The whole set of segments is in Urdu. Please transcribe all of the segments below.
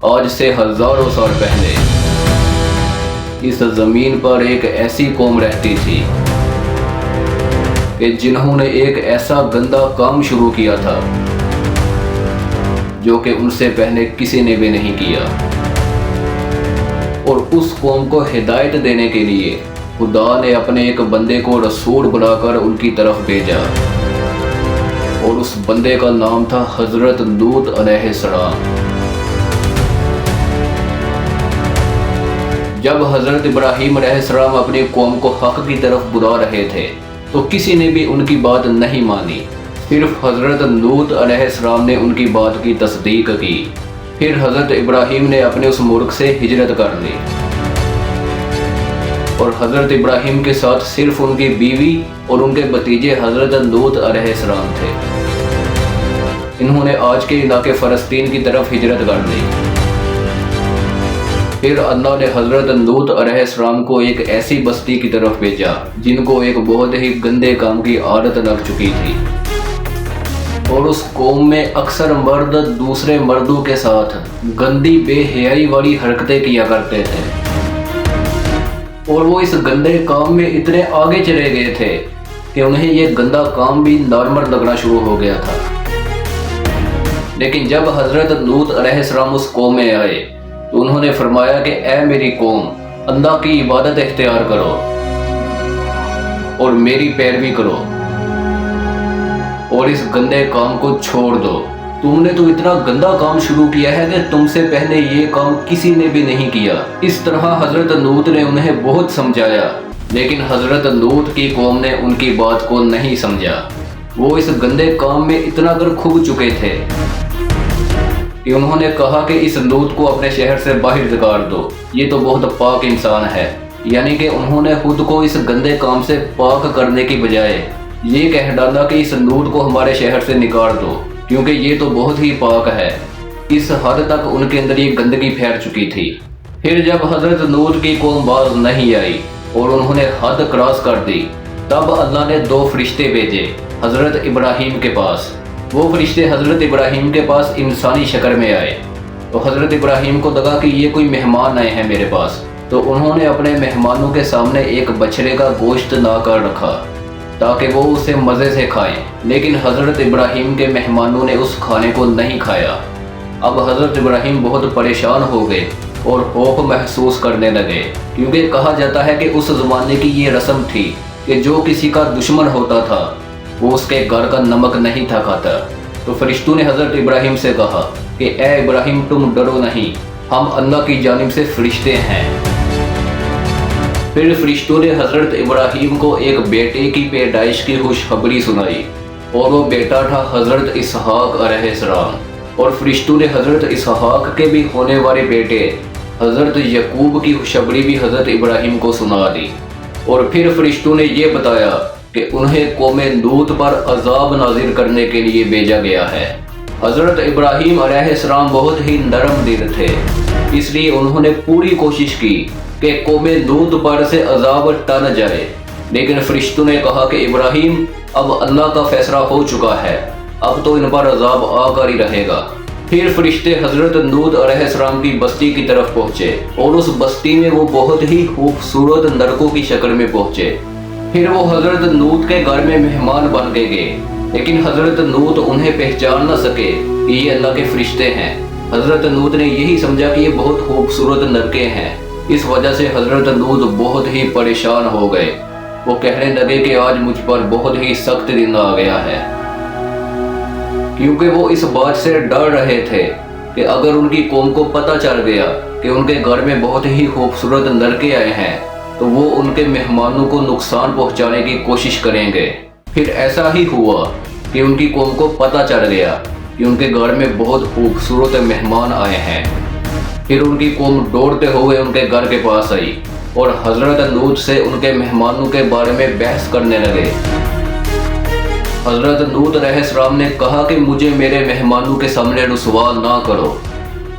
آج سے ہزاروں سال پہلے اس زمین پر ایک ایسی قوم رہتی تھی کہ جنہوں نے ایک ایسا گندا کام شروع کیا تھا جو کہ ان سے پہلے کسی نے بھی نہیں کیا، اور اس قوم کو ہدایت دینے کے لیے خدا نے اپنے ایک بندے کو رسول بنا کر ان کی طرف بھیجا، اور اس بندے کا نام تھا حضرت لوط علیہ السلام۔ جب حضرت ابراہیم علیہ السلام اپنی قوم کو حق کی طرف بلا رہے تھے تو کسی نے بھی ان کی بات نہیں مانی، صرف حضرت لوط علیہ السلام نے ان کی بات کی تصدیق کی۔ پھر حضرت ابراہیم نے اپنے اس ملک سے ہجرت کر لی، اور حضرت ابراہیم کے ساتھ صرف ان کی بیوی اور ان کے بھتیجے حضرت لوط علیہ السلام تھے۔ انہوں نے آج کے علاقے فلسطین کی طرف ہجرت کر لی۔ پھر اللہ نے حضرت لوط علیہ السلام کو ایک ایسی بستی کی طرف بھیجا جن کو ایک بہت ہی گندے کام کی عادت لگ چکی تھی، اور اس قوم میں اکثر مرد دوسرے مردوں کے ساتھ گندی بے حیائی والی حرکتیں کیا کرتے تھے، اور وہ اس گندے کام میں اتنے آگے چلے گئے تھے کہ انہیں یہ گندا کام بھی نارمل لگنا شروع ہو گیا تھا۔ لیکن جب حضرت لوط علیہ السلام اس قوم میں آئے تو انہوں نے فرمایا کہ اے میری قوم، اللہ کی عبادت اختیار کرو اور میری پیروی کرو، اور اس گندے کام کو چھوڑ دو۔ تم نے تو اتنا گندا کام شروع کیا ہے کہ تم سے پہلے یہ کام کسی نے بھی نہیں کیا۔ اس طرح حضرت لوط نے انہیں بہت سمجھایا، لیکن حضرت لوط کی قوم نے ان کی بات کو نہیں سمجھا۔ وہ اس گندے کام میں اتنا کر کھب چکے تھے کہ انہوں نے کہا کہ اس لوط کو اپنے شہر سے باہر دھکار دو، یہ تو بہت پاک انسان ہے۔ یعنی کہ انہوں نے خود کو اس گندے کام سے پاک کرنے کی بجائے یہ کہہ ڈالا کہ اس لوط کو ہمارے شہر سے نکال دو، کیونکہ یہ تو بہت ہی پاک ہے۔ اس حد تک ان کے اندر یہ گندگی پھیل چکی تھی۔ پھر جب حضرت لوط کی قوم باز نہیں آئی اور انہوں نے حد کراس کر دی، تب اللہ نے 2 فرشتے بھیجے حضرت ابراہیم کے پاس۔ وہ فرشتے حضرت ابراہیم کے پاس انسانی شکل میں آئے، تو حضرت ابراہیم کو لگا کہ یہ کوئی مہمان آئے ہیں میرے پاس، تو انہوں نے اپنے مہمانوں کے سامنے ایک بچڑے کا گوشت لا کر رکھا تاکہ وہ اسے مزے سے کھائیں۔ لیکن حضرت ابراہیم کے مہمانوں نے اس کھانے کو نہیں کھایا۔ اب حضرت ابراہیم بہت پریشان ہو گئے اور خوف محسوس کرنے لگے، کیونکہ کہا جاتا ہے کہ اس زمانے کی یہ رسم تھی کہ جو کسی کا دشمن ہوتا تھا وہ اس کے گھر کا نمک نہیں تھا کھاتا۔ تو فرشتوں نے حضرت ابراہیم سے کہا کہ اے ابراہیم، تم ڈرو نہیں، ہم اللہ کی جانب سے فرشتے ہیں۔ پھر فرشتوں نے حضرت ابراہیم کو ایک بیٹے کی پیدائش کی خوشخبری سنائی، اور وہ بیٹا تھا حضرت اسحاق علیہ السلام۔ اور فرشتوں نے حضرت اسحاق کے بھی ہونے والے بیٹے حضرت یعقوب کی خوشخبری بھی حضرت ابراہیم کو سنا دی۔ اور پھر فرشتوں نے یہ بتایا کہ انہیں قوم لوط پر عذاب نازل کرنے کے لیے بھیجا گیا ہے۔ حضرت ابراہیم علیہ السلام بہت ہی نرم دل تھے، اس لیے انہوں نے پوری کوشش کی کہ قوم لوط پر سے عذاب ٹل جائے۔ لیکن فرشتوں نے کہا کہ ابراہیم، اب اللہ کا فیصلہ ہو چکا ہے، اب تو ان پر عذاب آ کر ہی رہے گا۔ پھر فرشتے حضرت لوط علیہ السلام کی بستی کی طرف پہنچے، اور اس بستی میں وہ بہت ہی خوبصورت لڑکوں کی شکل میں پہنچے۔ پھر وہ حضرت لوط کے گھر میں مہمان بن کے گئے، لیکن حضرت لوط انہیں پہچان نہ سکے کہ یہ اللہ کے فرشتے ہیں۔ حضرت لوط نے یہی سمجھا کہ یہ بہت خوبصورت لڑکے ہیں، اس وجہ سے حضرت لوط بہت ہی پریشان ہو گئے۔ وہ کہنے لگے کہ آج مجھ پر بہت ہی سخت دن آ گیا ہے، کیونکہ وہ اس بات سے ڈر رہے تھے کہ اگر ان کی قوم کو پتہ چل گیا کہ ان کے گھر میں بہت ہی خوبصورت لڑکے آئے ہیں تو وہ ان کے مہمانوں کو نقصان پہنچانے کی کوشش کریں گے۔ پھر ایسا ہی ہوا کہ ان کی قوم کو پتہ چل گیا کہ ان کے گھر میں بہت خوبصورت مہمان آئے ہیں۔ پھر ان کی قوم دوڑتے ہوئے ان کے گھر کے پاس آئی اور حضرت لوط سے ان کے مہمانوں کے بارے میں بحث کرنے لگے۔ حضرت لوط علیہ السلام نے کہا کہ مجھے میرے مہمانوں کے سامنے رسوا نہ کرو،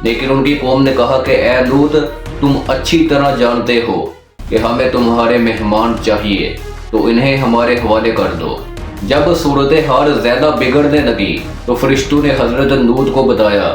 لیکن ان کی قوم نے کہا کہ اے لوط، تم اچھی طرح جانتے ہو کہ ہمیں تمہارے مہمان چاہیے، تو انہیں ہمارے حوالے کر دو۔ جب صورتحال زیادہ بگڑنے لگی تو فرشتوں نے حضرت لوط کو بتایا